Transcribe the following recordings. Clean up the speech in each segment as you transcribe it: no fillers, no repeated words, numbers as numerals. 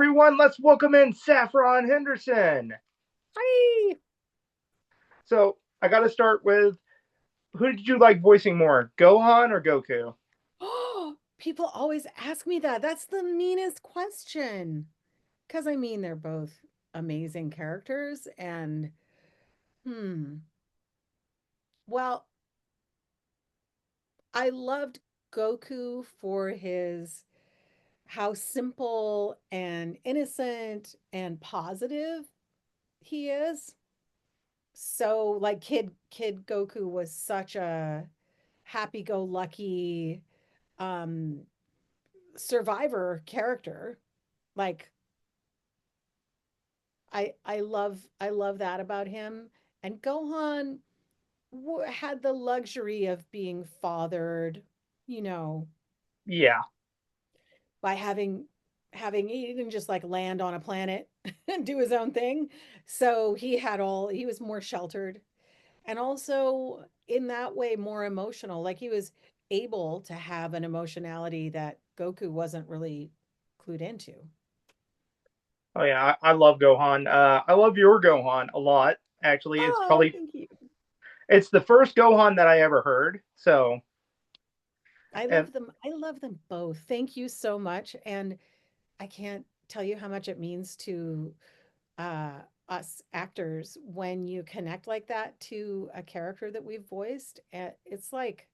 everyone. Let's welcome in Saffron Henderson. Hi. So I got to start with who did you like voicing more, Gohan or Goku? Oh, people always ask me that. That's the meanest question. Because I mean, they're both amazing characters. And, hmm, well, I loved Goku for his how simple and innocent and positive he is. So, like, kid Goku was such a happy-go-lucky um survivor character. Like I love that about him. And Gohan had the luxury of being fathered, you know, Yeah. by having he didn't just like land on a planet and do his own thing. So he was more sheltered and also in that way more emotional. Like he was able to have an emotionality that Goku wasn't really clued into. Oh yeah, I love Gohan. I love your Gohan a lot. Actually, Oh, thank you. it's the first Gohan that I ever heard. So I and love them. I love them both. Thank you so much. And I can't tell you how much it means to uh, us actors when you connect like that to a character that we've voiced. And it's like,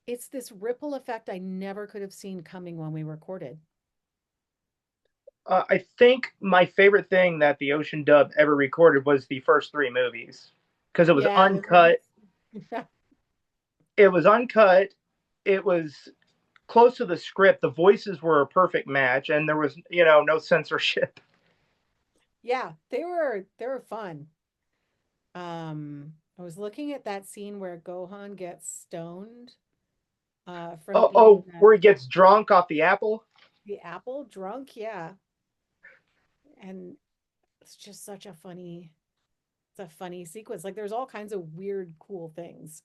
it's this ripple effect I never could have seen coming when we recorded. I think my favorite thing that the Ocean Dub ever recorded was the first three movies because it was Yeah, the uncut. first. It was uncut. It was close to the script. The voices were a perfect match, and there was no censorship. Yeah, they were fun. I was looking at that scene where Gohan gets stoned from eating Where he gets drunk off the apple. the apple drunk. Yeah. And it's just such a funny it's a funny sequence. Like there's all kinds of weird, cool things.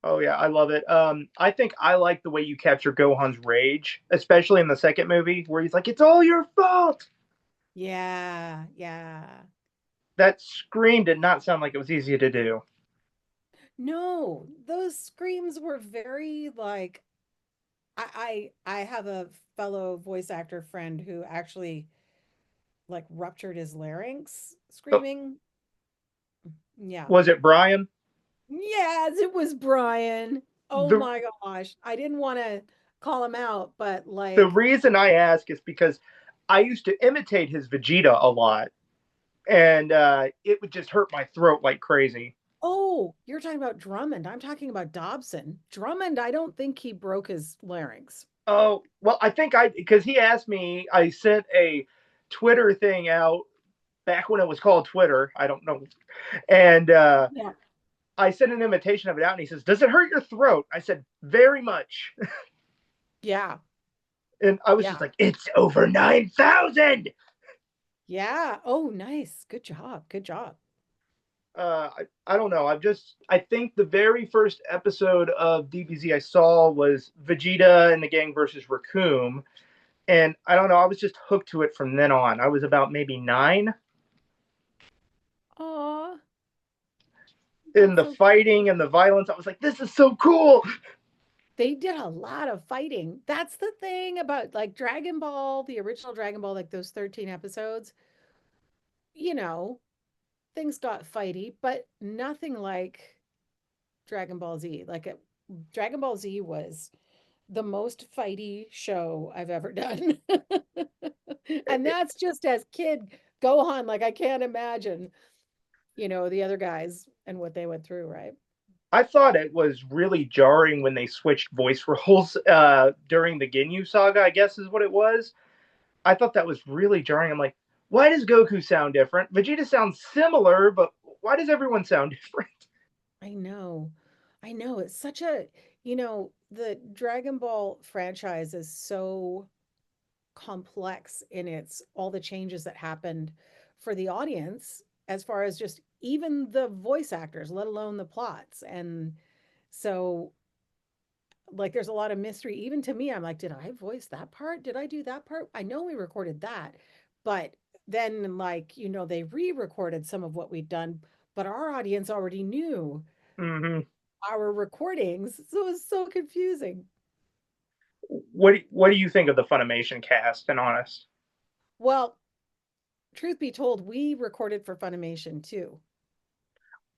Oh yeah, I love it. I think I like the way you capture Gohan's rage, especially in the second movie where he's like, "It's all your fault." Yeah, yeah. That scream did not sound like it was easy to do. No, those screams were very like I have a fellow voice actor friend who actually like ruptured his larynx Oh, screaming. Yeah. was it Brian? Yes, it was Brian. Oh the my gosh. I didn't want to call him out, but The like, reason I ask is because I used to imitate his Vegeta a lot, and it would just hurt my throat like crazy. oh, you're talking about Drummond. I'm talking about Dobson. Drummond, I don't think he broke his larynx. Oh, well, I think because he asked me, I sent a Twitter thing out back when it was called Twitter. I don't know. And Yeah. I sent an invitation of it out, and he says, "Does it hurt your throat?" I said, "Very much." Yeah. And I was just Yeah. like, "It's over 9,000." Yeah. Oh, nice. Good job. Good job. I don't know. I think the very first episode of DBZ I saw was Vegeta and the gang versus Raccoon. And I don't know. I was just hooked to it from then on. I was about maybe 9. Aw, In that's the so cute. fighting and the violence, I was like, "This is so cool." They did a lot of fighting. That's the thing about like Dragon Ball, the original Dragon Ball, like those 13 episodes, you know, things got fighty, but nothing like Dragon Ball Z. Dragon Ball Z was the most fighty show I've ever done. And that's just as kid Gohan. Like I can't imagine, the other guys and what they went through, right? I thought it was really jarring when they switched voice roles during the Ginyu saga, I guess is what it was. I thought that was really jarring. I'm like, why does Goku sound different? Vegeta sounds similar, but why does everyone sound different? I know. I know. It's such the Dragon Ball franchise is so complex in its all the changes that happened for the audience as far as just even the voice actors, let alone the plots. And so like there's a lot of mystery even to me. I'm like, did I voice that part? Did I do that part? I know we recorded that. But then like, they re-recorded some of what we'd done, but our audience already knew Hmm. our recordings. So it was so confusing. What do you think of the Funimation cast? And honest, Well, truth be told, we recorded for Funimation too.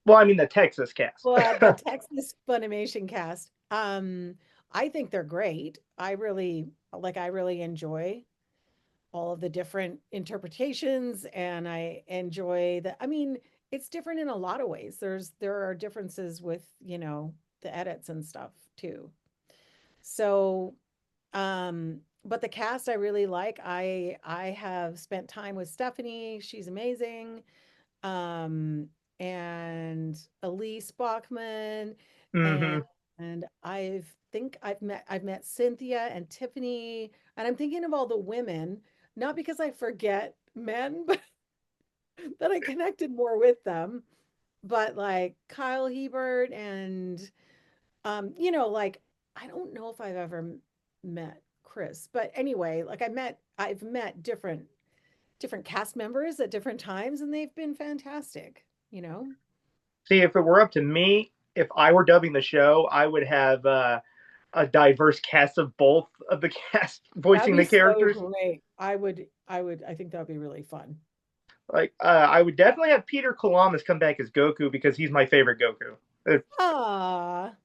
well, I mean the Texas cast. Well, the Texas Funimation cast, I think they're great. I really enjoy all of the different interpretations, and I enjoy I mean, it's different in a lot of ways. There are differences with, the edits and stuff too. So, but the cast I really like. I have spent time with Stephanie. She's amazing. Um, and Elise Bachman, and Hmm. and I've met Cynthia and Tiffany, and I'm thinking of all the women, not because I forget men, but that I connected more with them. But like Kyle Hebert and like I don't know if I've ever met Chris, but anyway, like I've met different cast members at different times, and they've been fantastic, you know? See, if it were up to me, if I were dubbing the show, I would have a diverse cast of both of the cast That'd voicing be the so characters. great. I think that'd be really fun. Like, I would definitely have Peter Kalamas come back as Goku because he's my favorite Goku. Ah,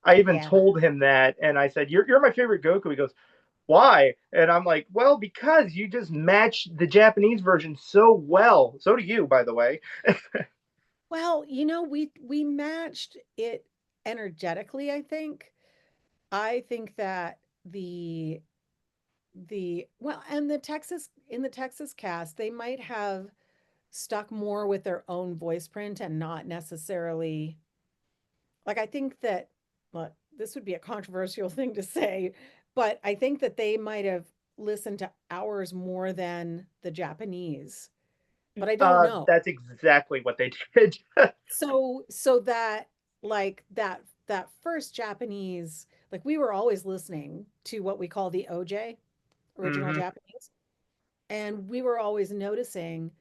I even yeah. told him that, and I said, "You're my favorite Goku." He goes, "Why?" And I'm like, "Well, because you just match the Japanese version so well. So do you, by the way." Well, we matched it energetically, I think. I think that and the Texas cast, they might have stuck more with their own voice print and not necessarily like I think that well, this would be a controversial thing to say, but I think that they might have listened to ours more than the Japanese. But I don't know. That's exactly what they did. So that that first Japanese, like we were always listening to what we call the OJ, original Hmm. Japanese, and we were always noticing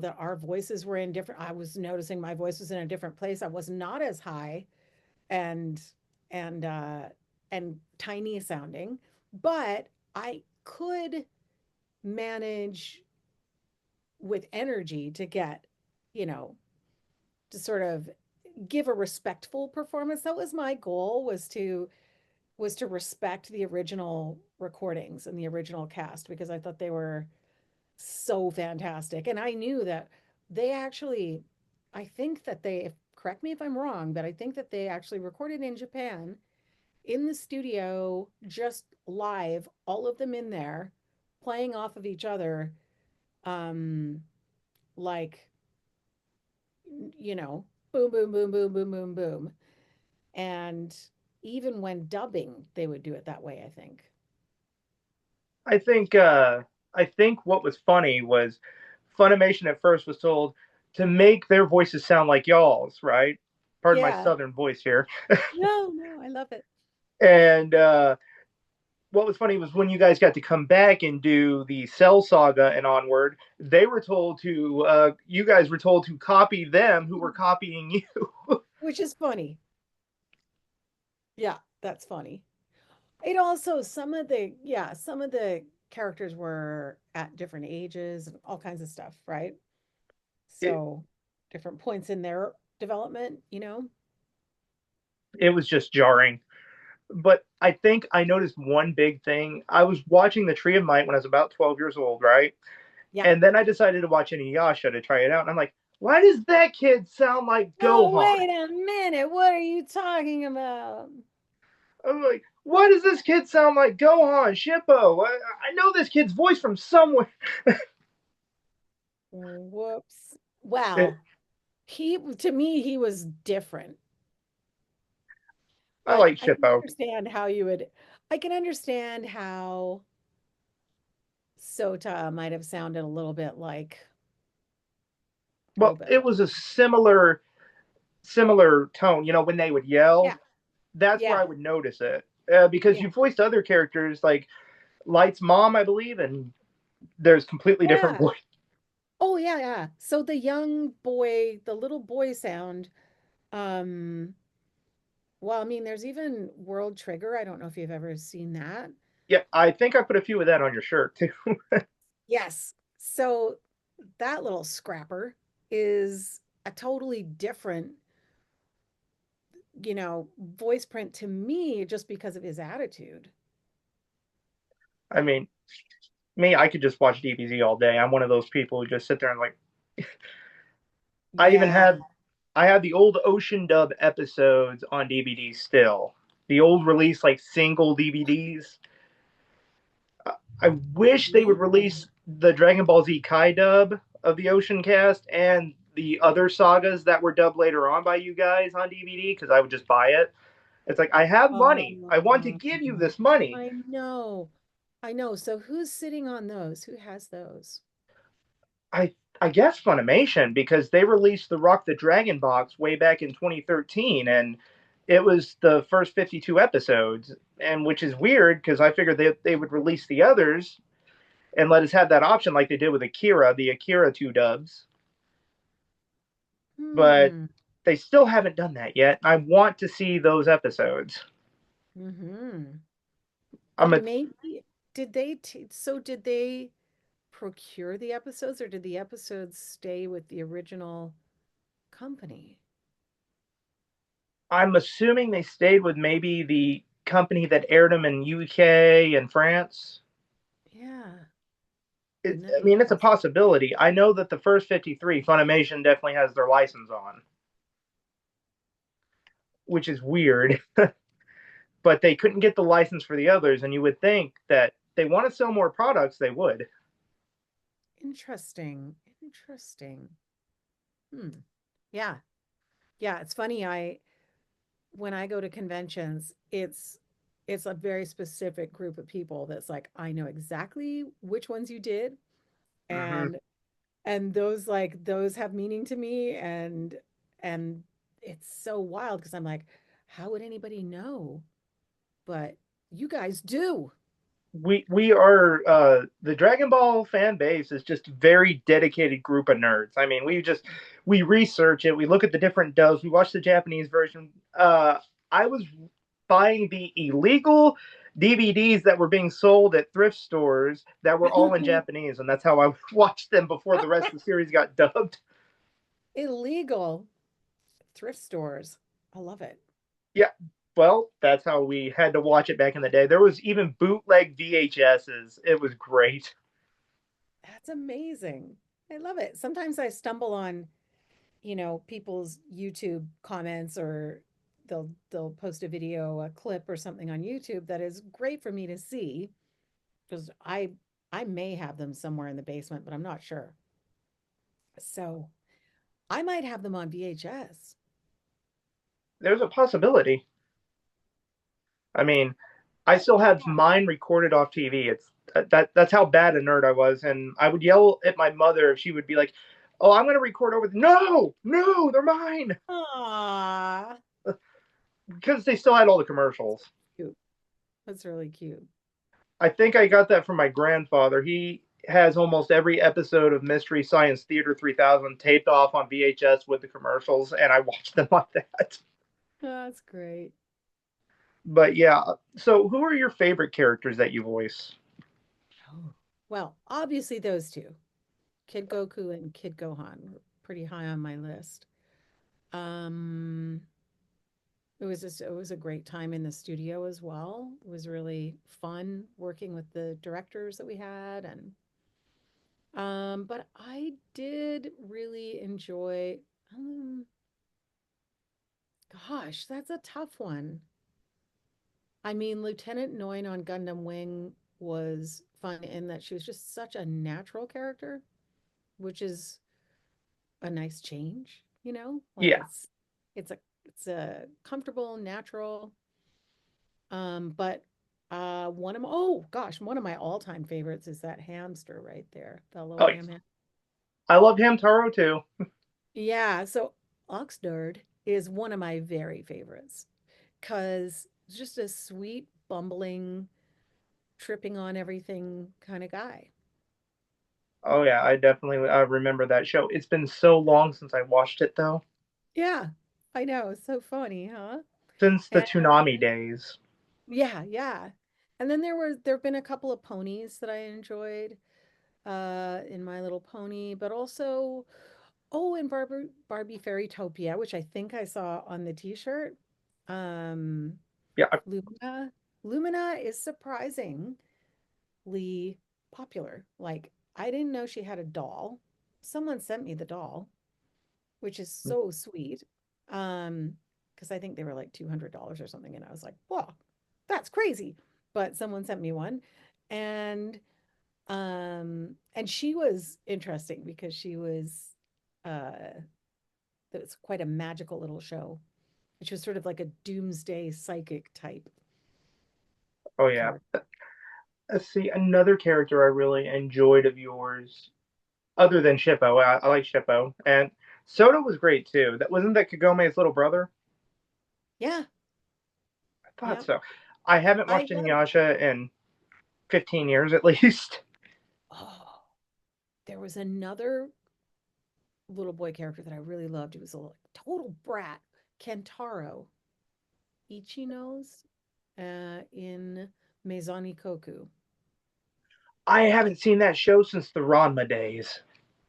that our voices were in different I was noticing my voice was in a different place. I was not as high and and uh and tiny sounding, but I could manage with energy to get, you know, to sort of give a respectful performance. That was my goal, was to respect the original recordings and the original cast because I thought they were so fantastic. And I knew that they actually, I think that correct me if I'm wrong, but I think that they actually recorded in Japan in the studio, just live, all of them in there, playing off of each other, um, like, you know, boom, boom, boom, boom, boom, boom, boom. And even when dubbing, they would do it that way, I think. I think I think what was funny was Funimation at first was told to make their voices sound like y'all's, right? Pardon my Yeah. southern voice here. No, no, I love it. And what was funny was when you guys got to come back and do the Cell Saga and onward, they were told to you guys were told to copy them who were copying you. Which is funny. Yeah, that's funny. It also some of the characters were at different ages and all kinds of stuff, right? it, So different points in their development, you know? it was just jarring. But I think I noticed one big thing. I was watching The Tree of Might when I was about 12 years old, right? Yeah. And then I decided to watch Inuyasha to try it out. And I'm like, why does that kid sound like Oh, Gohan? wait a minute. What are you talking about? I'm like, why does this kid sound like Gohan, Shippo? I know this kid's voice from somewhere. Whoops. It, Well, to me, he was different, I but like Shippo. I can understand how Sota might have sounded a Well, little bit it like, was a similar tone. You know, when they would yeah, yell, that's where I Yeah. would notice it. Because Yeah. you voiced other characters like Light's mom, I believe, and there's completely different Yeah. voice. Oh yeah, yeah. So the young boy, the little boy sound, um, well, I mean, there's even World Trigger. I don't know if you've ever seen that. Yeah, I think I put a few of that on your shirt too. Yes. So that little scrapper is a totally different, voice print to me just because of his attitude. I mean, me, I could just watch DBZ all day. I'm one of those people who just sit there and like. I even Yeah. had I had the old Ocean Dub episodes on DVD still. The old release like single DVDs. I wish they Yeah. would release the Dragon Ball Z Kai dub of the Ocean Cast and the other sagas that were dubbed later on by you guys on DVD because I would just buy it. It's like I have money. I want to Um, give you this money. I know. I know. So who's sitting on those? Who has those? I guess Funimation because they released the Rock the Dragon box way back in 2013 and it was the first 52 episodes and which is weird because I figured they would release the others and let us have that option like they did with Akira, the Akira two dubs. But Hmm. they still haven't done that yet. I want to see those episodes. Mm-hmm. I'm But a, maybe did they procure the episodes or did the episodes stay with the original company? I'm assuming they stayed with maybe the company that aired them in UK and France. Yeah. Wouldn't that I be mean, it's a interesting? possibility. I know that the first 53, Funimation definitely has their license on, which is weird, but they couldn't get the license for the others. And you would think that they want to sell more products, they would. Interesting. Interesting. Hmm. Yeah. Yeah, it's funny. I when I go to conventions, it's a very specific group of people that's like, I know exactly which ones you did, Mm-hmm. and those have meaning to me, and it's so wild because I'm like, how would anybody know? But you guys do. We are the Dragon Ball fan base is just a very dedicated group of nerds. I mean, we research it, we look at the different dubs, we watch the Japanese version. I was buying the illegal DVDs that were being sold at thrift stores that were all in Japanese, and that's how I watched them before the rest of the series got dubbed. Illegal thrift stores. I love it. Yeah, well, that's how we had to watch it back in the day. There was even bootleg VHSs. It was great. That's amazing. I love it. Sometimes I stumble on, people's YouTube comments, or they'll post a video, a clip or something on YouTube that is great for me to see because I may have them somewhere in the basement, but I'm not sure. So I might have them on VHS. There's a possibility. I mean, I still Yeah. have mine recorded off TV. It's that's how bad a nerd I was, and I would yell at my mother if she would be like, "Oh, I'm going to record over." No, no, they're mine Ah, because they still had all the commercials. cute. That's really cute. I think I got that from my grandfather. He has almost every episode of Mystery Science Theater 3000 taped off on VHS with the commercials, and I watched them like that. That's great. But yeah, so who are your favorite characters that you voice? Oh. Well, obviously those two, Kid Goku and Kid Gohan, were pretty high on my list. Um, it was a great time in the studio as well. It was really fun working with the directors that we had, and but I did really enjoy um gosh, that's a tough one. I mean, Lieutenant Noin on Gundam Wing was fun in that she was just such a natural character, which is a nice change, Like Yeah, it's a comfortable, natural. But oh gosh, one of my all-time favorites is that hamster right there, the oh, Loam ham. I love Hamtaro too. Yeah, so Oxnard is one of my very favorites. 'cause he's just a sweet, bumbling, tripping on everything kind of guy. Oh yeah, I definitely remember that show. It's been so long since I watched it though, Yeah, I know. It's so funny, huh? since the And Toonami days. yeah, yeah. And then there've been a couple of ponies that I enjoyed in My Little Pony, but also in Barbie Fairytopia, which I think I saw on the t-shirt. Um Yeah, Lumina. Lumina is surprisingly popular. Like I didn't know she had a doll. Someone sent me the doll, which is so sweet. Because I think they were like $200 or something, and I was like, "Well, that's crazy." But someone sent me one, and she was interesting because she was uh, it was quite a magical little show, which was sort of like a doomsday psychic type oh yeah. character. Let's see, another character I really enjoyed of yours, other than Shippo. I like Shippo, and Soda was great too. That wasn't that Kagome's little brother. Yeah, I thought yeah. so. I haven't I watched love. Inuyasha in 15 years at least. Oh, there was another little boy character that I really loved. He was a total brat, Kentaro Ichinos, in Maison Ikoku, I haven't seen that show since the Ranma days.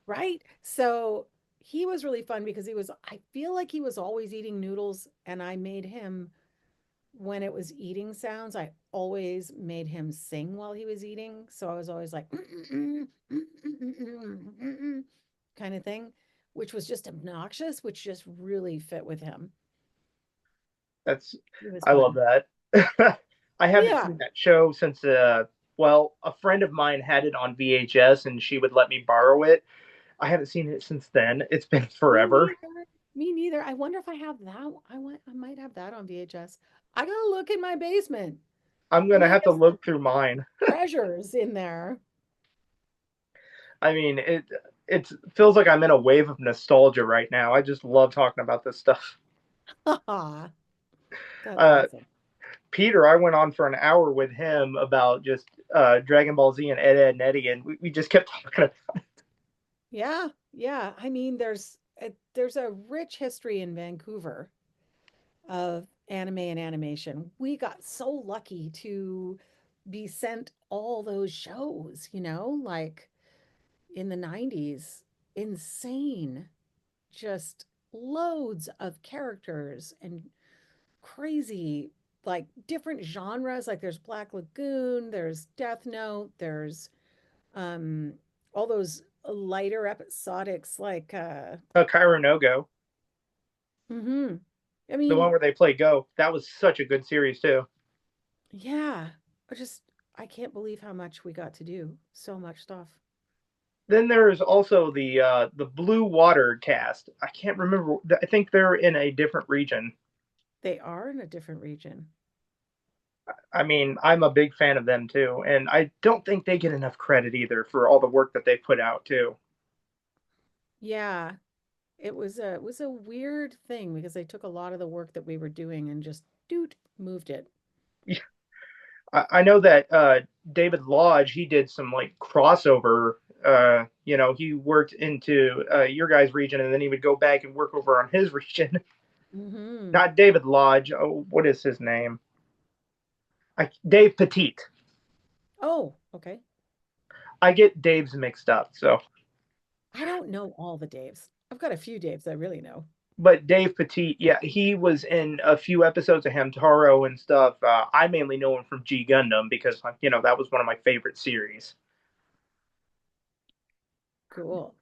right? So he was really fun because I feel like he was always eating noodles, and I made him, when it was eating sounds, I always made him sing while he was eating. So I was always like, kind of thing, which was just obnoxious, which just really fit with him. That's It was I love fun. that. I haven't Yeah. seen that show since well, a friend of mine had it on VHS and she would let me borrow it. I haven't seen it since then. It's been Me forever. neither. Me neither. I wonder if I have that. I might have that on VHS. I gotta look in my basement. I'm I gonna might have to have some look through mine. treasures in there. I mean, it feels like I'm in a wave of nostalgia right now. I just love talking about this stuff. That's Uh, awesome. Peter, I went on for an hour with him about just Dragon Ball Z and Ed, and Eddie, and we just kept talking about. Yeah, yeah. I mean, there's a rich history in Vancouver of anime and animation. We got so lucky to be sent all those shows, like in the 90s. Insane. Just loads of characters and crazy, like different genres. Like there's Black Lagoon, there's Death Note, there's um all those lighter episodics like Cairo No Go, mhm. I the one mean, where they play Go. That was such a good series too. yeah, I just I can't believe how much we got to do. So much stuff. Then there's also the Blue Water cast. I can't remember. I think they're in a different region. They are in a different region. I mean, I'm a big fan of them too, and I don't think they get enough credit either for all the work that they put out too. Yeah, it was a weird thing because they took a lot of the work that we were doing and just doot moved it. I know that David Lodge, he did some like crossover. He worked into your guys' region, and then he would go back and work over on his region. Mhm. Not David Lodge. Oh, what is his name? Dave Petit. Oh, okay. I get Dave's mixed up. So, I don't know all the Daves. I've got a few Daves I really know. but Dave Petit, yeah, he was in a few episodes of Hamtaro and stuff. I mainly know him from G Gundam because that was one of my favorite series. Cool.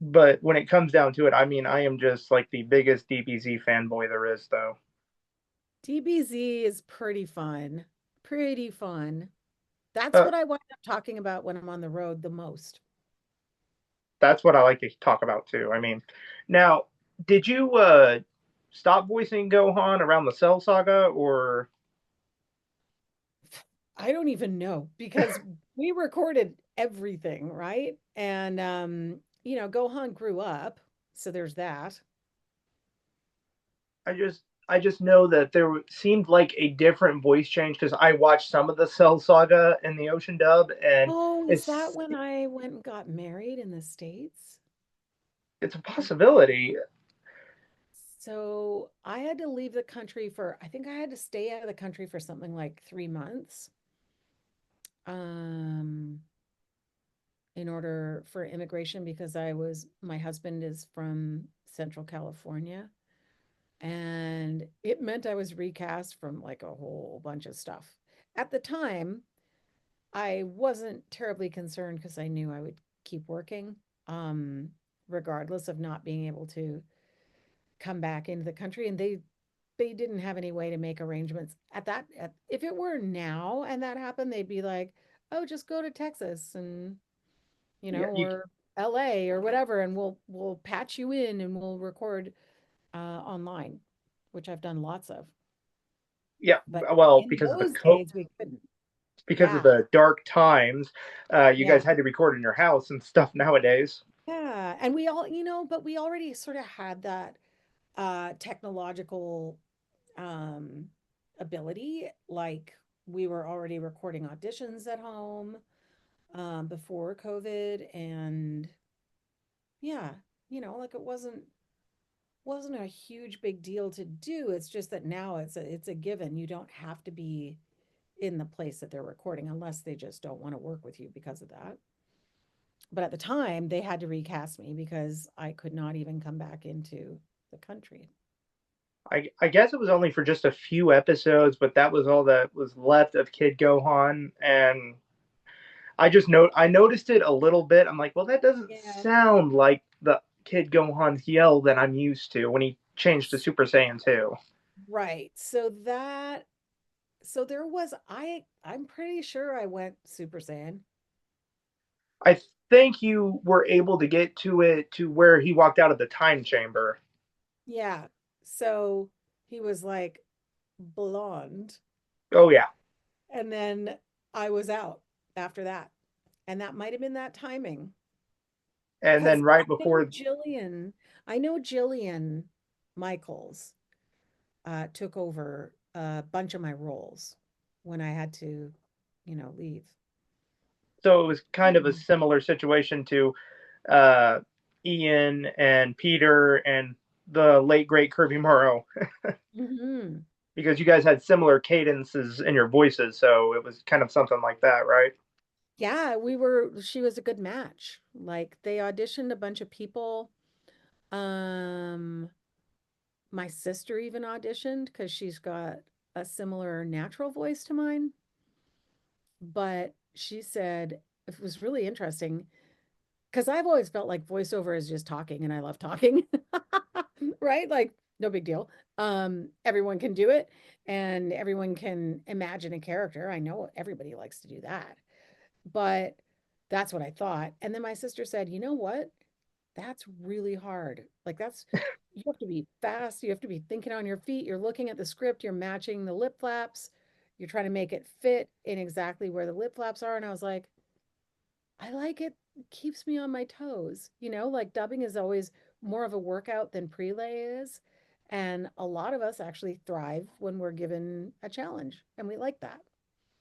But when it comes down to it, I mean, I am just like the biggest DBZ fanboy there is, though. DBZ is pretty fun. Pretty fun. That's Uh, what I wind up talking about when I'm on the road the most. that's what I like to talk about too. I mean, now, did you stop voicing Gohan around the Cell Saga, or I don't even know because we recorded everything, right? And Gohan grew up, so there's that. I just I just know that seemed like a different voice change because I watched some of the Cell Saga in the Ocean dub, and Oh, is that it's when I went and got married in the States? it's a possibility. So I had to leave the country for, I think I had to stay out of the country for something like 3 months, um, in order for immigration because my husband is from Central California. And it meant I was recast from like a whole bunch of stuff. At the time, I wasn't terribly concerned because I knew I would keep working, um, regardless of not being able to come back into the country. And they didn't have any way to make arrangements if it were now and that happened, they'd be like, oh, just go to Texas and Yeah, or LA or whatever, and we'll patch you in and we'll record online, which I've done lots of. yeah. But Well, in those days we couldn't. because of Yeah. the dark times, you Yeah. guys had to record in your house and stuff nowadays. Yeah. And we all, but we already sort of had that technological um ability. Like we were already recording auditions at home before COVID. And yeah, like it wasn't a huge big deal to do. It's just that now it's a given. You don't have to be in the place that they're recording unless they just don't want to work with you because of that. But at the time, they had to recast me because I could not even come back into the country. I guess it was only for just a few episodes, but that was all that was left of Kid Gohan, and I noticed it a little bit. I'm like, well, that doesn't Yeah. sound like the Kid Gohan's yell that I'm used to when he changed to Super Saiyan 2. Right. So there was I'm pretty sure I went Super Saiyan. I think you were able to get to it to where he walked out of the time chamber. Yeah. So he was like blonde, Oh yeah, and then I was out after that. And that might have been that timing. and Because then right before, I know Jillian Michaels took over a bunch of my roles when I had to, leave. so it was kind of a Mhm. similar situation to uh, Ian and Peter and the late great Kirby Morrow, Mhm. because you guys had similar cadences in your voices, so it was kind of something like that, right? Yeah, she was a good match. Like they auditioned a bunch of people. Um, my sister even auditioned because she's got a similar natural voice to mine. But she said it was really interesting because I've always felt like voiceover is just talking and I love talking. Right? Like no big deal. Everyone can do it and everyone can imagine a character. I know everybody likes to do that. But that's what I thought. And then my sister said, "You know what? That's really hard. Like you have to be fast, you have to be thinking on your feet, you're looking at the script, you're matching the lip flaps, you're trying to make it fit in exactly where the lip flaps are." And I was like, I like it. It keeps me on my toes. Like dubbing is always more of a workout than prelay is. And a lot of us actually thrive when we're given a challenge, and we like that.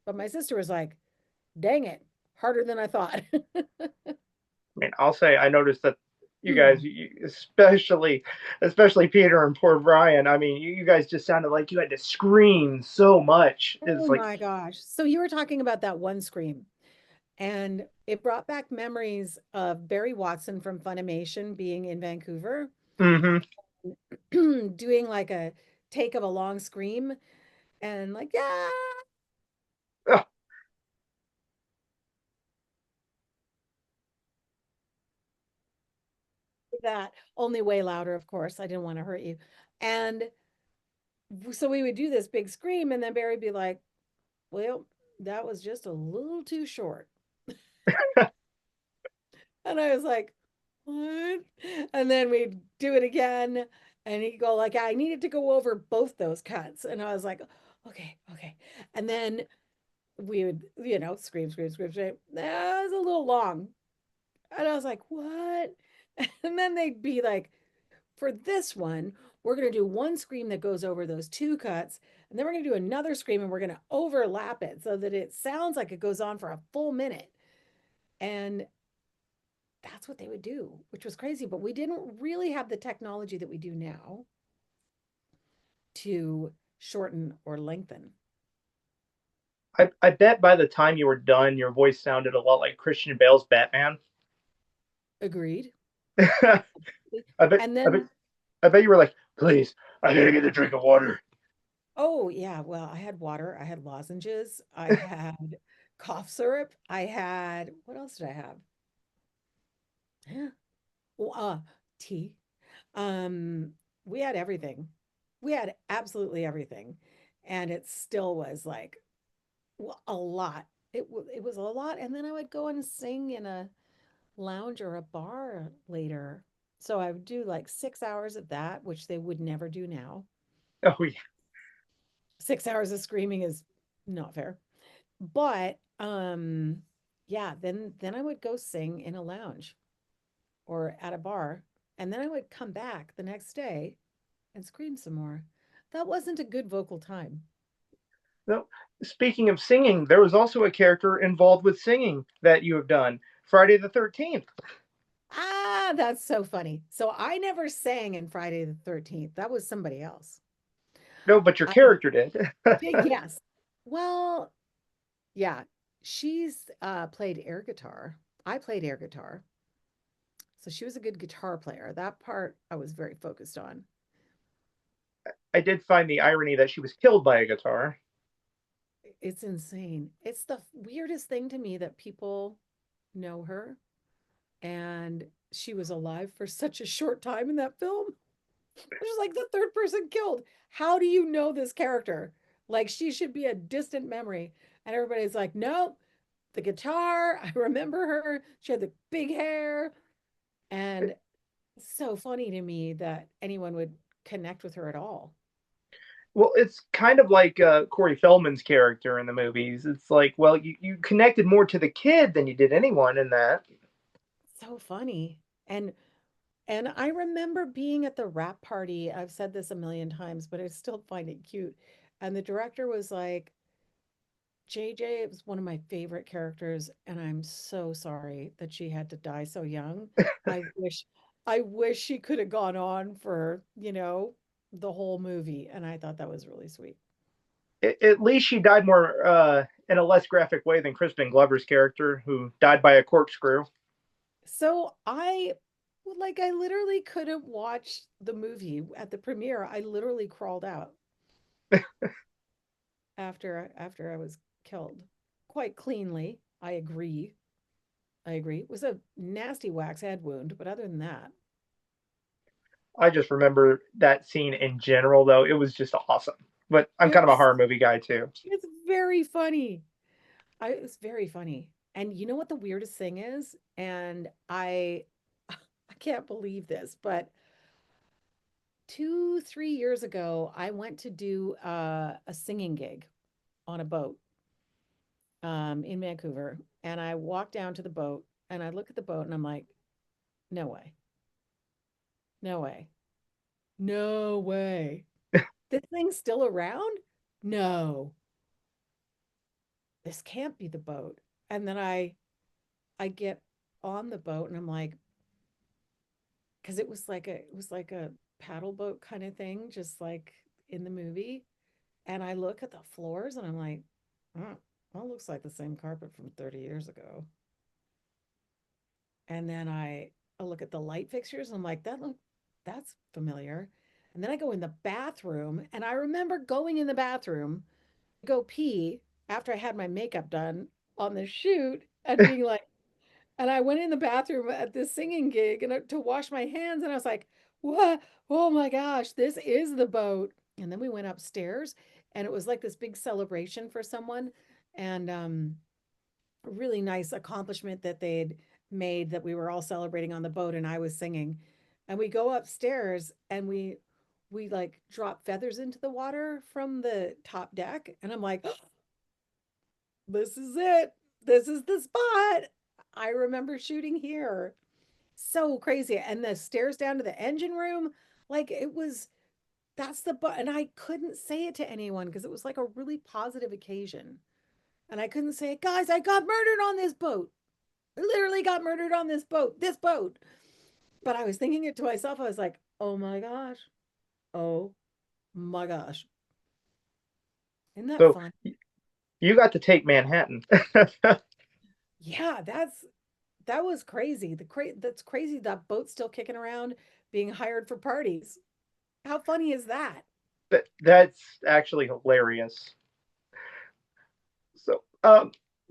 But my sister was like, dang it, harder than I thought. I mean, I'll say I noticed that you guys, especially Peter and poor Brian. I mean, you guys just sounded like you had to scream so much. Oh It's like, my gosh. So you were talking about that one scream, and it brought back memories of Barry Watson from Funimation being in Vancouver, mm-hmm. doing like a take of a long scream and like, yeah, Oh, that only way louder, of course. I didn't want to hurt you. And so we would do this big scream, and then Barry'd be like, well, that was just a little too short. And I was like, what? And then we'd do it again. And he'd go like, I needed to go over both those cuts. And I was like, okay, okay. And then we would, scream, scream, scream, scream. That was a little long. And I was like, what? And then they'd be like, For this one, we're going to do one scream that goes over those two cuts, and then we're going to do another scream and we're going to overlap it so that it sounds like it goes on for a full minute. And that's what they would do, which was crazy. But we didn't really have the technology that we do now to shorten or lengthen. I bet by the time you were done, your voice sounded a lot like Christian Bale's Batman. Agreed. I bet, And I bet, then, I bet you were like, please, I gotta get a drink of water. oh, yeah, well, I had water, I had lozenges, I had cough syrup, I had, what else did I have? Yeah. Oh, tea. Um, we had everything. We had absolutely everything. And it still was like a lot. It was a lot. And then I would go and sing in a lounge or a bar later. So I would do like 6 hours of that, which they would never do now. Oh yeah. 6 hours of screaming is not fair. But yeah, then I would go sing in a lounge or at a bar, and then I would come back the next day and scream some more. That wasn't a good vocal time. No. Speaking of singing, there was also a character involved with singing that you have done. Friday the 13th. Ah, that's so funny. So I never sang in Friday the 13th. That was somebody else. No, but your I character did. yes. Well, yeah. She's played air guitar. I played air guitar. So she was a good guitar player. That part I was very focused on. I did find the irony that she was killed by a guitar. It's insane. It's the weirdest thing to me that people know her and she was alive for such a short time in that film. Which is like the third person killed. How do you know this character? Like she should be a distant memory. And everybody's like, nope, the guitar. I remember her. She had the big hair. And it's so funny to me that anyone would connect with her at all. Well, it's kind of like Corey Feldman's character in the movies. It's like, well, you connected more to the kid than you did anyone in that. So funny. And I remember being at the wrap party. I've said this a million times, but I still find it cute. And the director was like, JJ was one of my favorite characters, and I'm so sorry that she had to die so young. I wish I wish she could have gone on for, the whole movie. And I thought that was really sweet. At least she died more in a less graphic way than Crispin Glover's character, who died by a corkscrew. So I literally couldn't watch the movie at the premiere. I literally crawled out after I was killed. Quite cleanly. I agree. I agree. It was a nasty wax head wound, but other than that, I just remember that scene in general, though. It was just awesome. But I'm it kind of a was horror movie guy, too. it's very funny. It was very funny. And you know what the weirdest thing is? And I can't believe this, but 2, 3 years ago, I went to do a singing gig on a boat in Vancouver. And I walked down to the boat and I look at the boat and I'm like, no way, no way, no way. This thing's still around? No, this can't be the boat. And then I get on the boat and I'm like, because it was like a paddle boat kind of thing, just like in the movie. And I look at the floors and I'm like, oh, that looks like the same carpet from 30 years ago. And then I look at the light fixtures and I'm like, that's familiar. And then I go in the bathroom and I remember going in the bathroom, go pee after I had my makeup done on the shoot and being like, and I went in the bathroom at this singing gig and to wash my hands and I was like, what? Oh my gosh, this is the boat. And then we went upstairs and it was like this big celebration for someone and a really nice accomplishment that they'd made that we were all celebrating on the boat and I was singing. And we go upstairs and we like drop feathers into the water from the top deck and I'm like, oh, this is it. This is the spot. I remember shooting here. So crazy. And the stairs down to the engine room, like it was that's the but and I couldn't say it to anyone because it was like a really positive occasion. And I couldn't say, guys, I got murdered on this boat. I literally got murdered on this boat. But I was thinking it to myself. I was like, oh my gosh. Oh my gosh. Isn't that So fun? you got to take Manhattan. Yeah, that was crazy. That's crazy that boat's still kicking around being hired for parties. How funny is that? That's actually hilarious. So,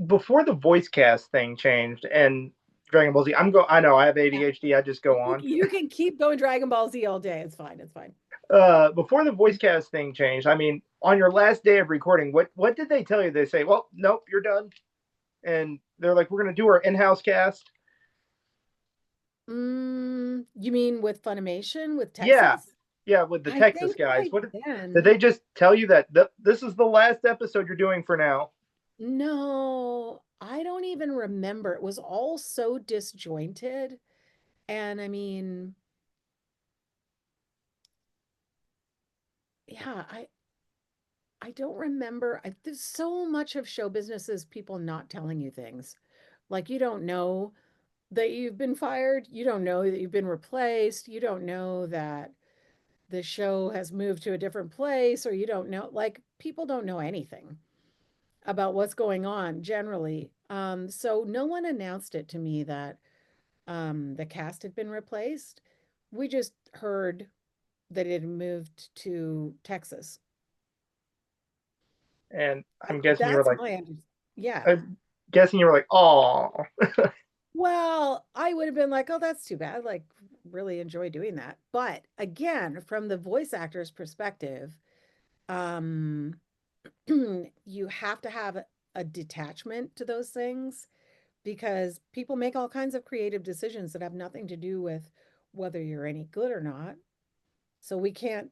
before the voice cast thing changed and Dragon Ball Z, I know I have Yeah. ADHD. I just go on. You can keep going Dragon Ball Z all day. It's fine. It's fine. Before the voice cast thing changed, I mean, on your last day of recording, what did they tell you? They say, "Well, nope, you're done," and they're like, "We're gonna do our in-house cast." You mean with Funimation with Yeah, Texas? yeah, with the I Texas think guys. by What did then, they just tell you that this is the last episode you're doing for now? no, I don't even remember. It was all so disjointed. And I mean, yeah, I don't remember. There's so much of show business is people not telling you things. Like you don't know that you've been fired. You don't know that you've been replaced. You don't know that the show has moved to a different place, or you don't know, like people don't know anything about what's going on generally. So no one announced it to me that the cast had been replaced. We just heard that it had moved to Texas. And I'm guessing you were That's like, my understanding. Yeah. I'm guessing you were like, "Oh, Well, I would have been like, oh, that's too bad. Like, really enjoy doing that. But again, from the voice actor's perspective, um, you have to have a detachment to those things because people make all kinds of creative decisions that have nothing to do with whether you're any good or not. So we can't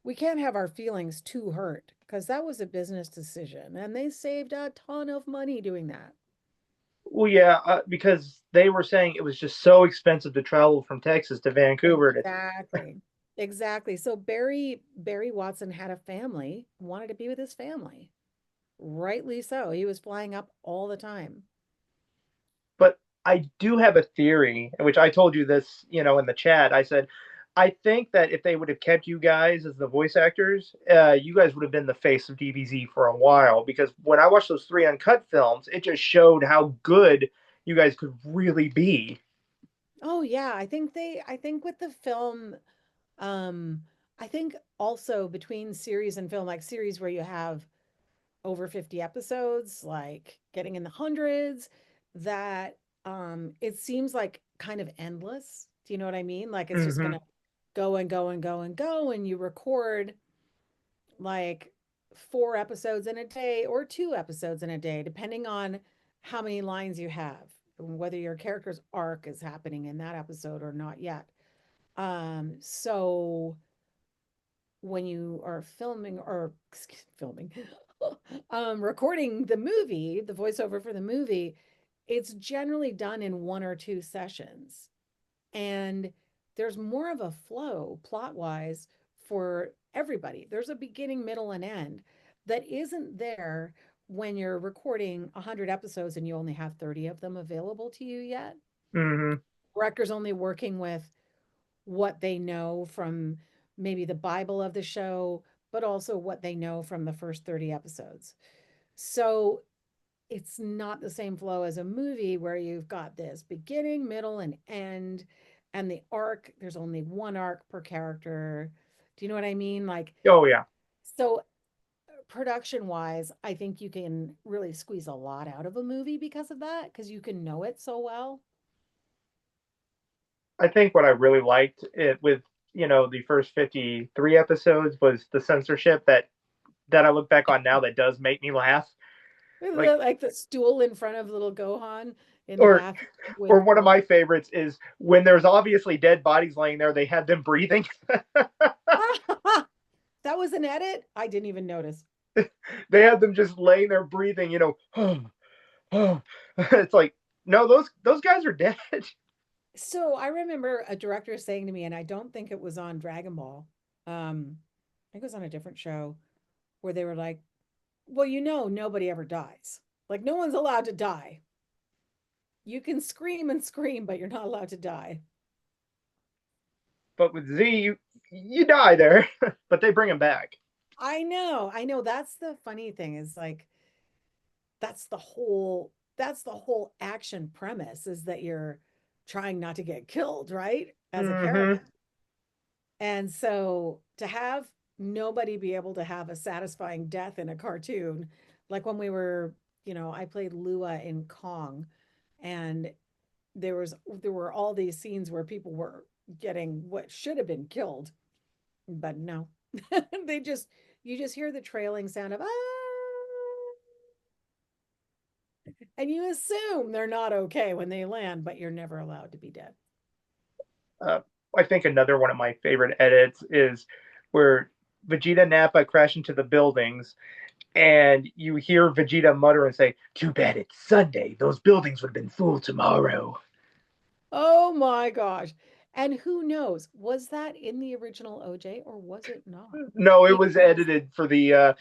have our feelings too hurt because that was a business decision and they saved a ton of money doing that. well, yeah," because they were saying it was just so expensive to travel from Texas to Vancouver. Exactly. Exactly. So Barry Watson had a family, wanted to be with his family. Rightly so. He was flying up all the time. But I do have a theory, which I told you this, in the chat. I said, I think that if they would have kept you guys as the voice actors, you guys would have been the face of DBZ for a while. Because when I watched those three uncut films, it just showed how good you guys could really be. Oh yeah, I think with the film, um, I think also between series and film, like series where you have over 50 episodes, like getting in the hundreds, that it seems like kind of endless. Do you know what I mean? Like it's just Mm-hmm. gonna go and go and go and go, and you record like 4 episodes in a day or 2 episodes in a day, depending on how many lines you have, whether your character's arc is happening in that episode or not yet. So when you are filming or filming, recording the movie, the voiceover for the movie, it's generally done in 1 or 2 sessions. And there's more of a flow plot wise for everybody. There's a beginning, middle, and end that isn't there when you're recording 100 episodes and you only have 30 of them available to you yet. Mm-hmm. Director's only working with what they know from maybe the Bible of the show, but also what they know from the first 30 episodes. So it's not the same flow as a movie where you've got this beginning, middle, and end, and the arc, there's only one arc per character. Do you know what I mean? Like, Oh yeah, so production wise, I think you can really squeeze a lot out of a movie because of that, because you can know it so well. I think what I really liked it with the first 53 episodes was the censorship that I look back on now that does make me laugh. Like Like the stool in front of little Gohan in the or bathroom with or one of my favorites is when there's obviously dead bodies laying there, they had them breathing. that was an edit. I didn't even notice. They had them just laying there breathing. It's like, no, those guys are dead. So I remember a director saying to me, and I don't think it was on Dragon Ball. I think it was on a different show where they were like, well, nobody ever dies. Like, no one's allowed to die. You can scream and scream, but you're not allowed to die. But with Z, you die there, but they bring him back. I know. That's the funny thing is like, that's the whole action premise is that you're trying not to get killed, right? As a character. Mm-hmm. And so to have nobody be able to have a satisfying death in a cartoon, like when I played Lua in Kong, and there were all these scenes where people were getting what should have been killed, but no. They just you just hear the trailing sound of and you assume they're not okay when they land, but you're never allowed to be dead. Uh, I think another one of my favorite edits is where Vegeta and Nappa crash into the buildings, and you hear Vegeta mutter and say, "Too bad it's Sunday. Those buildings would have been full tomorrow." Oh my gosh. And who knows, was that in the original OJ or was it not? No, it was Because edited for we had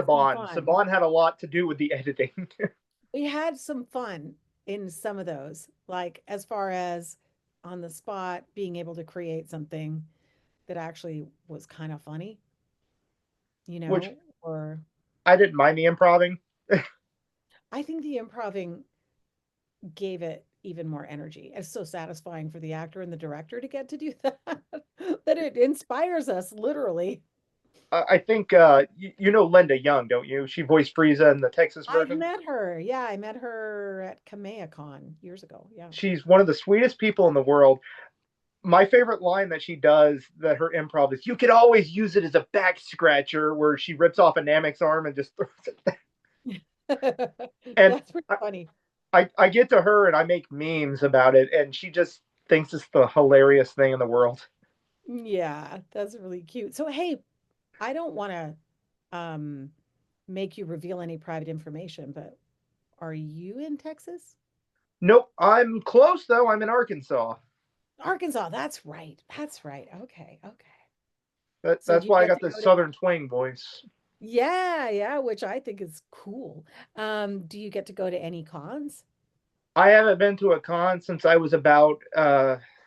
some Saban. fun. Saban had a lot to do with the editing. We had some fun in some of those, like as far as on the spot being able to create something that actually was kind of funny, Which or I didn't mind the improving. I think the improving gave it even more energy. It's so satisfying for the actor and the director to get to do that, that it inspires us literally. I think you know Linda Young, don't you? She voiced Frieza in the Texas I've version. met her. Yeah, I met her at KamehaCon years ago. Yeah. She's one of the sweetest people in the world. My favorite line that she does that her improv is, "You could always use it as a back scratcher," where she rips off a Namek's arm and just throws it. And That's pretty funny. I get to her and I make memes about it, and she just thinks it's the hilarious thing in the world. Yeah, that's really cute. So, hey, I don't want to make you reveal any private information, but are you in Texas? Nope, I'm close though. I'm in Arkansas. Arkansas, that's right. That's right. Okay, okay. So do That's you why I get got to this go to southern twang voice. Yeah, yeah, which I think is cool. Do you get to go to any cons? I haven't been to a con since I was about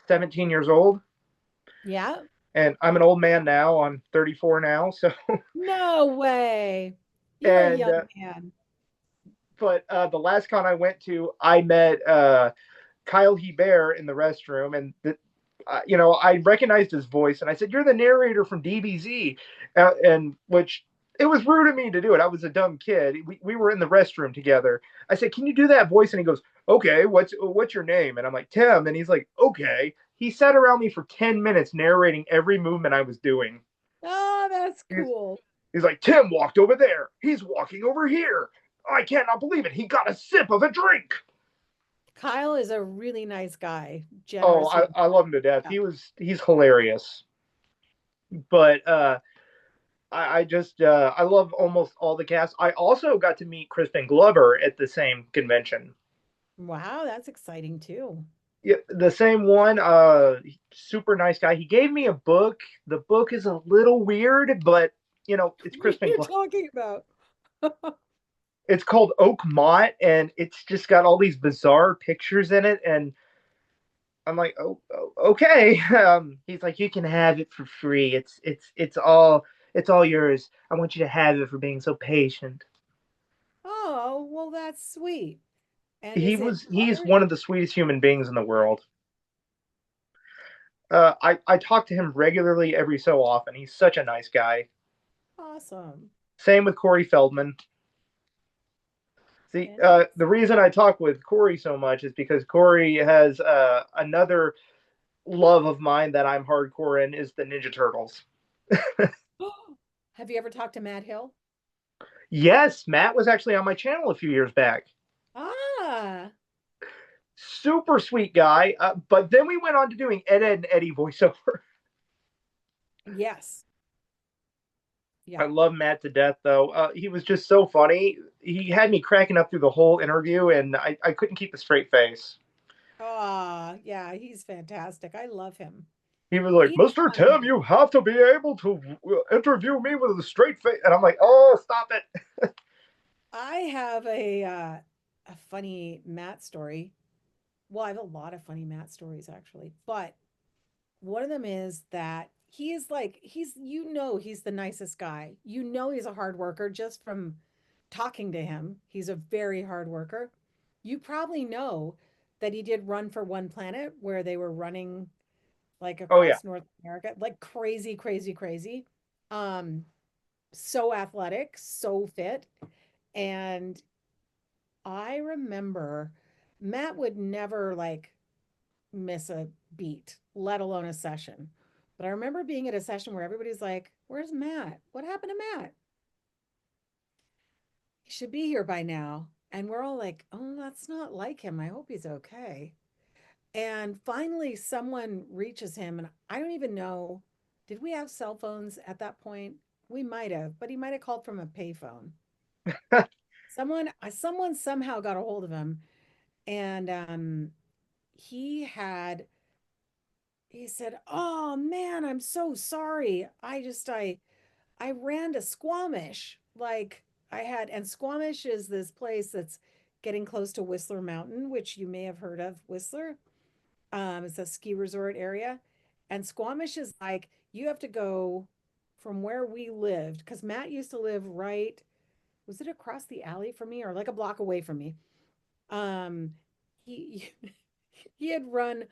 17 years old, Yeah. and I'm an old man now. I'm 34 now, so No way. You're a and young man. but the last con I went to, I met Kyle Hebert in the restroom, and I recognized his voice, and I said, "You're the narrator from DBZ," and which it was rude of me to do it. I was a dumb kid. We were in the restroom together. I said, "Can you do that voice?" And he goes, "Okay, what's your name?" And I'm like, "Tim," and he's like, "Okay." He sat around me for 10 minutes narrating every movement I was doing. Oh, that's He's, cool. he's like, "Tim walked over there. He's walking over here. I cannot believe it. He got a sip of a drink." Kyle is a really nice guy, Oh, generous human. I love him to death. Yeah. He's hilarious. But I just I love almost all the cast. I also got to meet Crispin Glover at the same convention. Wow, that's exciting too. Yeah, the same one. Super nice guy. He gave me a book. The book is a little weird, but it's What are Crispin you Glover. talking about? It's called Oak Mott, and it's just got all these bizarre pictures in it. And I'm like, oh, okay. He's like, you can have it for free. It's all yours. I want you to have it for being so patient. Oh, well, that's sweet. And he is it was he's colored? one of the sweetest human beings in the world. I talk to him regularly every so often. He's such a nice guy. Awesome. Same with Corey Feldman. See, the Fantastic. reason I talk with Corey so much is because Corey has another love of mine that I'm hardcore in is the Ninja Turtles. Have you ever talked to Matt Hill? Yes, Matt was actually on my channel a few years back. Ah, Super sweet guy. But then we went on to doing Ed and Eddie voiceover. yes. I Yeah. love Matt to death, though. He was just so funny. He had me cracking up through the whole interview, and I couldn't keep a straight face. Ah, yeah, he's fantastic. I love him. He was like, He Mr. Tim, you have to be able to interview me with a straight face. And I'm like, oh, stop it. I have a funny Matt story. Well, I have a lot of funny Matt stories actually, but one of them is that he is like he's the nicest guy. You know he's a hard worker just from talking to him. He's a very hard worker. You probably know that he did Run for One Planet where they were running like Oh, yeah. across North America, like crazy, crazy, crazy. Um, so athletic, so fit. And I remember Matt would never like miss a beat, let alone a session. But I remember being at a session where everybody's like, "Where's Matt? What happened to Matt? He should be here by now." And we're all like, "Oh, that's not like him. I hope he's okay." And finally, someone reaches him, and I don't even know. Did we have cell phones at that point? We might have, but he might have called from a payphone. Someone somehow got a hold of him, and he had he said, "Oh man, I'm so sorry. I ran to Squamish. Like I had and Squamish is this place that's getting close to Whistler Mountain, which you may have heard of, Whistler. It's a ski resort area. And Squamish is like you have to go from where we lived because Matt used to live right, was it across the alley from me or like a block away from me? Um, he he had run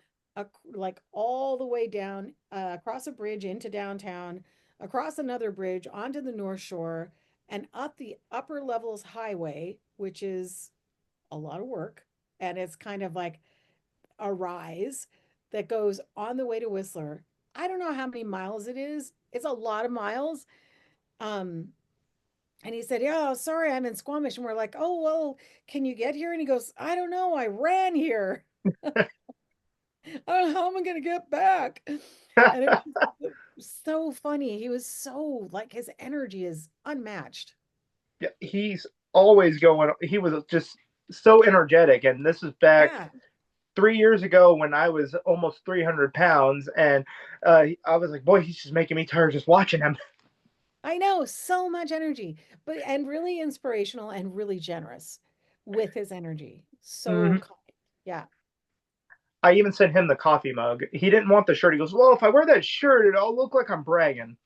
like all the way down across a bridge into downtown, across another bridge onto the North Shore, and up the upper levels highway, which is a lot of work, and it's kind of like a rise that goes on the way to Whistler. I don't know how many miles it is. It's a lot of miles. Um, and he said, "Yeah, sorry, I'm in Squamish." And we're like, "Oh, well, can you get here?" And he goes, "I don't know. I ran here. I don't know how am I going to get back?" And it was so funny. He was so like his energy is unmatched. Yeah, he's always going. He was just so energetic. And this is back Yeah, 3 years ago when I was almost 300 pounds. And I was like, boy, he's just making me tired just watching him. I know, so much energy, but and really inspirational and really generous with his energy. So Mm-hmm. kind. Yeah. I even sent him the coffee mug. He didn't want the shirt. He goes, well, if I wear that shirt, it'll look like I'm bragging.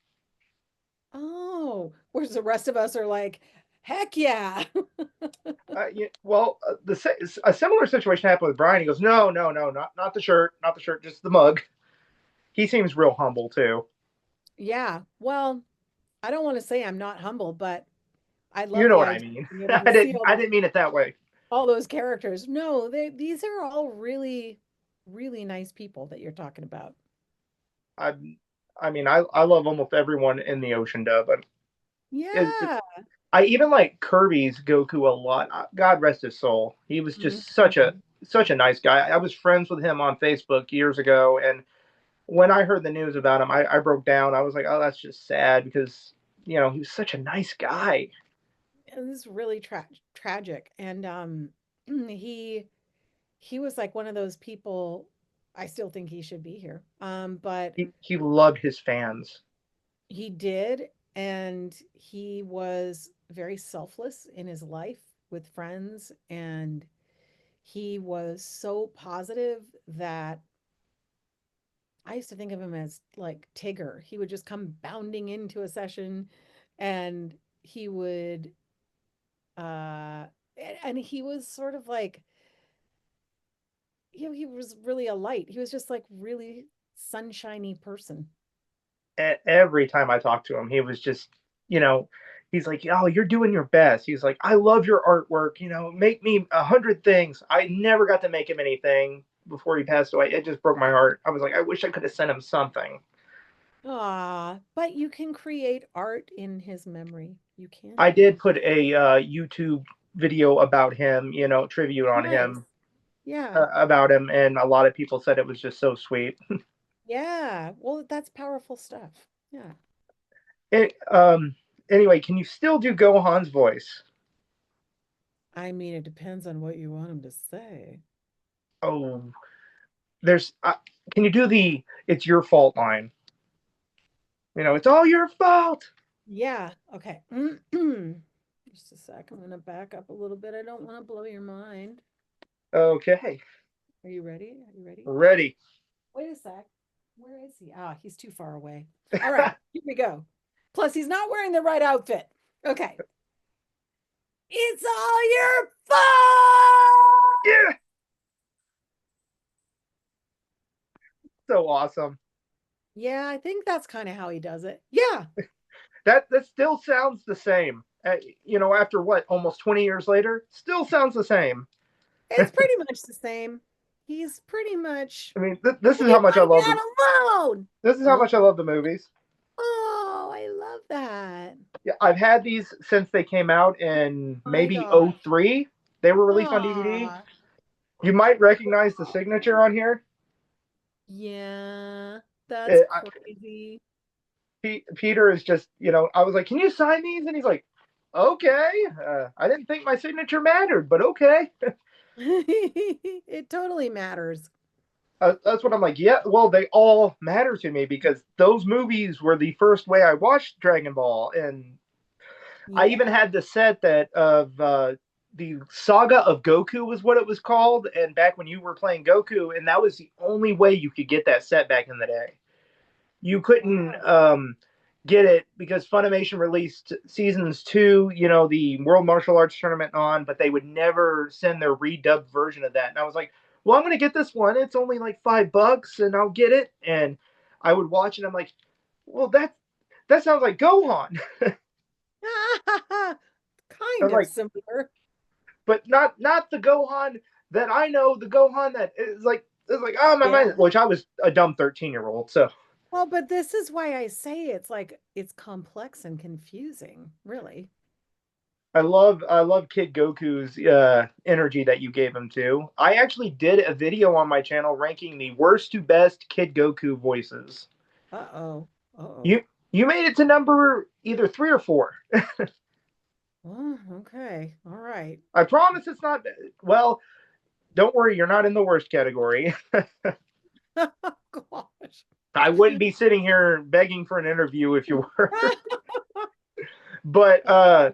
Oh, whereas the rest of us are like, heck yeah. Yeah, well, a similar situation happened with Brian. He goes, no, no, no, not the shirt, not the shirt, just the mug. He seems real humble too. Yeah. Well, I don't want to say I'm not humble, but I You love know the what I idea mean. of being able I to see didn't. I didn't mean it that way. all those characters. No, these are all really, really nice people that you're talking about. I, I mean, I love almost everyone in the Ocean Dub, but Yeah. I even like Kirby's Goku a lot. God rest his soul. He was just Mhm. such a nice guy. I was friends with him on Facebook years ago, and when I heard the news about him, I broke down. I was like, oh, that's just sad because he was such a nice guy. And this is really tragic. And he he was like one of those people. I still think he should be here. But He loved his fans. he did, and he was very selfless in his life with friends, and he was so positive that I used to think of him as like Tigger. He would just come bounding into a session and he would uh and he was sort of like he was really a light. He was just like really sunshiny person. Every time I talked to him, he was just, you know, he's like, oh, you're doing your best. He's like, I love your artwork. Make me 100 things. I never got to make him anything before he passed away. It just broke my heart. I was like, I wish I could have sent him something. Ah, but you can create art in his memory. You can I do did that. put a YouTube video about him, tribute on Nice. him, Yeah. about him, and a lot of people said it was just so sweet. Yeah. Well, that's powerful stuff. Yeah. It, anyway, can you still do Gohan's voice? I mean, it depends on what you want him to say. Oh. there's can you do the "it's your fault" line? It's all your fault. Yeah. Okay. Just a sec. I'm gonna back up a little bit. I don't want to blow your mind. Okay, Are you ready? Are you ready? ready. Wait a sec. Where is he? Ah, he's too far away. All right, here we go. Plus, he's not wearing the right outfit. Okay. It's all your fault. Yeah, so awesome. Yeah, I think that's kind of how he does it. Yeah, That still sounds the same. After what, almost 20 years later, still sounds the same. it's pretty much the same. He's pretty much, I mean, this is how leave much I my love dad the. alone. This is how Oh, much I love the movies. oh, I love that. Yeah, I've had these since they came out in My maybe gosh. '03. They were released on DVD. Ah, You might recognize the signature on here. yeah, that's It, crazy. Peter is just, I was like, "Can you sign these?" And he's like, "Okay." I didn't think my signature mattered, but okay. It totally matters. That's what I'm like. Yeah, well, they all matter to me because those movies were the first way I watched Dragon Ball, and I even Yeah. had the set that of the Saga of Goku was what it was called, and back when you were playing Goku, and that was the only way you could get that set back in the day. You couldn't Wow. get it because Funimation released seasons two, the World Martial Arts Tournament on, but they would never send their redubbed version of that. And I was like, well, I'm going to get this one. It's only like $5 and I'll get it. And I would watch it. I'm like, well, that sounds like Gohan. I'm Kind of like, similar. but not the Gohan that I know, the Gohan that is like, oh my mind, Yeah. which I was a dumb 13-year-old. So Well, but this is why I say it's like it's complex and confusing, really. I love Kid Goku's energy that you gave him too. I actually did a video on my channel ranking the worst to best Kid Goku voices. Uh-oh. Uh-oh. You you made it to number either 3 or 4. Oh, okay. All right. I promise it's not. Well, don't worry, you're not in the worst category. Gosh. I wouldn't be sitting here begging for an interview if you were. but uh,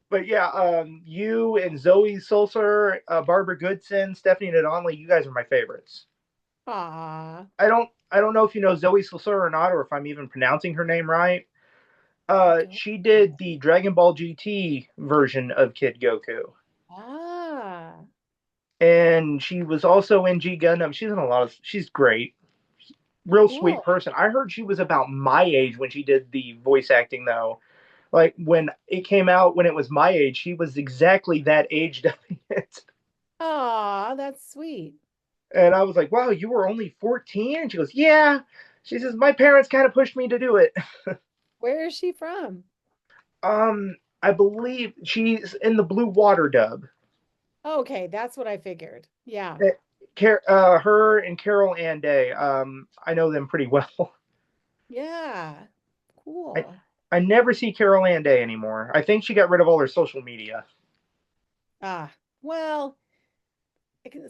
but yeah, you and Zoe Sulser, Barbara Goodson, Stephanie Nadonley, you guys are my favorites. Ah, I don't know if you know Zoe Sulser or not, or if I'm even pronouncing her name right. I don't She did know. the Dragon Ball GT version of Kid Goku, Ah, and she was also in G Gundam. She's in a lot of. She's great, real sweet cool. person. I heard she was about my age when she did the voice acting, though. Like when it came out, when it was my age, she was exactly that age dubbing it. Ah, that's sweet. And I was like, "Wow, you were only 14?" And she goes, "Yeah." She says, "My parents kind of pushed me to do it." Where is she from? I believe she's in the Blue Water dub. Okay, that's what I figured. Yeah. Her and Carol and Day. I know them pretty well. Yeah. I Cool. I never see Carol and Day anymore. I think she got rid of all her social media. Ah, well,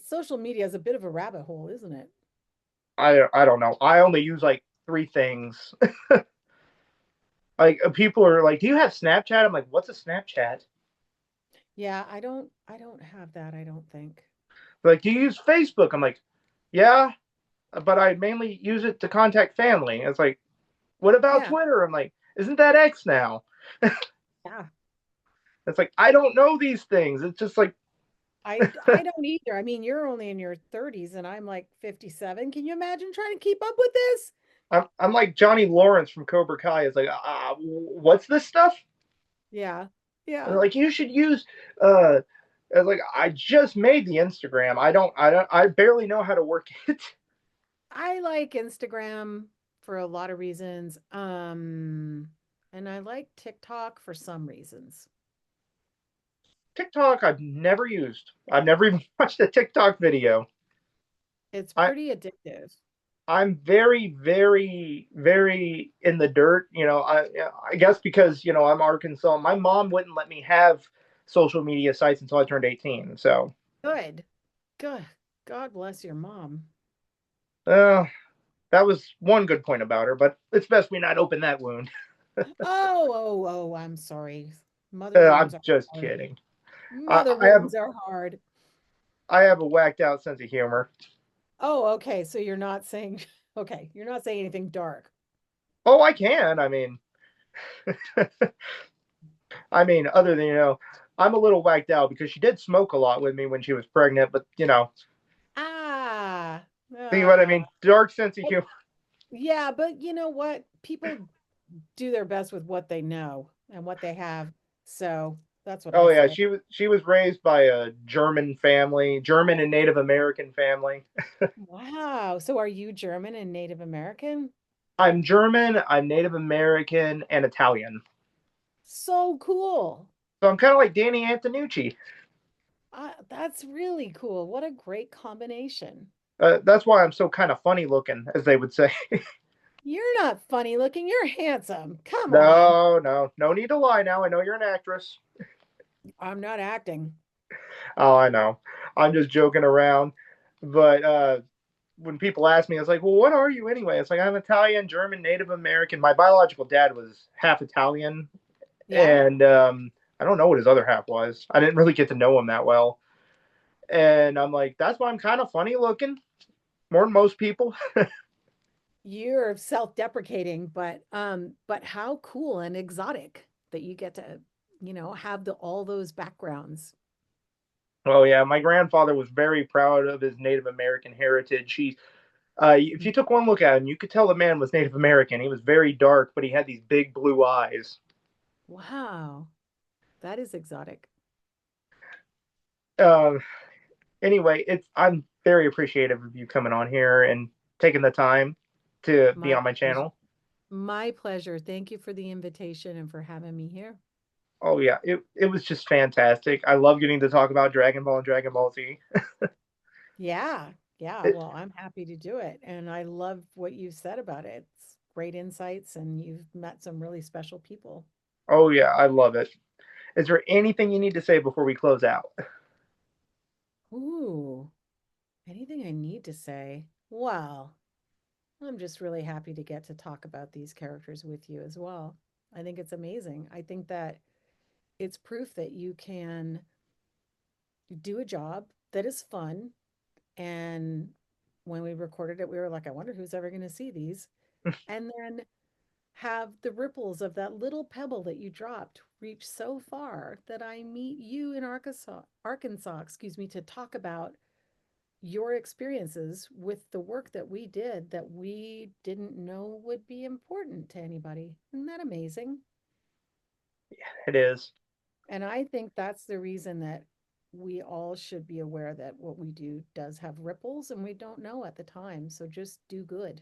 social media is a bit of a rabbit hole, isn't it? I don't know. I only use like 3 things. Like people are like, "Do you have Snapchat?" I'm like, "What's a Snapchat?" Yeah, I don't have that, I don't think. They're like, "Do you use Facebook?" I'm like, "Yeah, but I mainly use it to contact family." It's like, "What about Yeah. Twitter?" I'm like, "Isn't that X now?" Yeah. It's like I don't know these things. It's just like I don't either. I mean, you're only in your 30s and I'm like 57. Can you imagine trying to keep up with this? I'm like Johnny Lawrence from Cobra Kai. It's like, what's this stuff? Yeah. And Yeah. like you should use. It's like I just made the Instagram. I barely know how to work it. I like Instagram for a lot of reasons. And I like TikTok for some reasons. TikTok I've never used. I've never even watched a TikTok video. It's I pretty addictive. I'm very, very, very in the dirt. I guess because I'm Arkansas. My mom wouldn't let me have social media sites until I turned 18. So Good. Good. God bless your mom. Uh, that was one good point about her, but it's best we not open that wound. I'm sorry. Mother wounds I'm are just hard. kidding. I, Mother I have wounds are hard. I have a whacked out sense of humor. Oh, okay. So you're not saying, okay, you're not saying anything dark. Oh, I can. I mean, other than I'm a little whacked out because she did smoke a lot with me when she was pregnant. But Ah, see what I uh, mean? Dark sense of but- humor. yeah, but you know what? People do their best with what they know and what they have. So that's what I Oh yeah, say. she was raised by a German family, German and Native American family. Wow. So are you German and Native American? I'm German, I'm Native American, and Italian. So cool. So I'm kind of like Danny Antonucci. That's really cool. What a great combination. That's why I'm so kind of funny looking, as they would say. You're not funny looking. You're handsome. Come on. No, no, no need to lie now. I know you're an actress. I'm not acting. Oh, I know. I'm just joking around. But when people ask me, it's like, well, what are you anyway? It's like, I'm Italian, German, Native American. My biological dad was half Italian, Yeah. and I don't know what his other half was. I didn't really get to know him that well. And I'm like, that's why I'm kind of funny looking, more than most people. You're self-deprecating, but how cool and exotic that you get to, have all those backgrounds. Oh yeah, my grandfather was very proud of his Native American heritage. If you took one look at him, you could tell the man was Native American. He was very dark, but he had these big blue eyes. Wow. That is exotic. Uh, anyway, I'm very appreciative of you coming on here and taking the time to be My on my pleasure. channel. My pleasure. Thank you for the invitation and for having me here. Oh yeah, it was just fantastic. I love getting to talk about Dragon Ball and Dragon Ball Z. Yeah. Yeah. It, Well, I'm happy to do it. And I love what you've said about it. It's great insights, and you've met some really special people. oh yeah, I love it. Is there anything you need to say before we close out? Ooh, anything I need to say? Well, I'm just really happy to get to talk about these characters with you as well. I think it's amazing. I think that it's proof that you can do a job that is fun. And when we recorded it, we were like, I wonder who's ever going to see these. And then have the ripples of that little pebble that you dropped reach so far that I meet you in Arkansas, excuse me, to talk about your experiences with the work that we did that we didn't know would be important to anybody. Isn't that amazing? It is. And I think that's the reason that we all should be aware that what we do does have ripples and we don't know at the time. So just do good.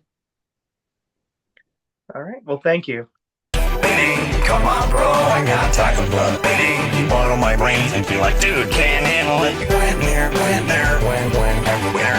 All right. Well, thank you. Come on, bro, I got taco blood. You bottle my brains and feel like, dude, can't handle it. Go in there, when, everywhere.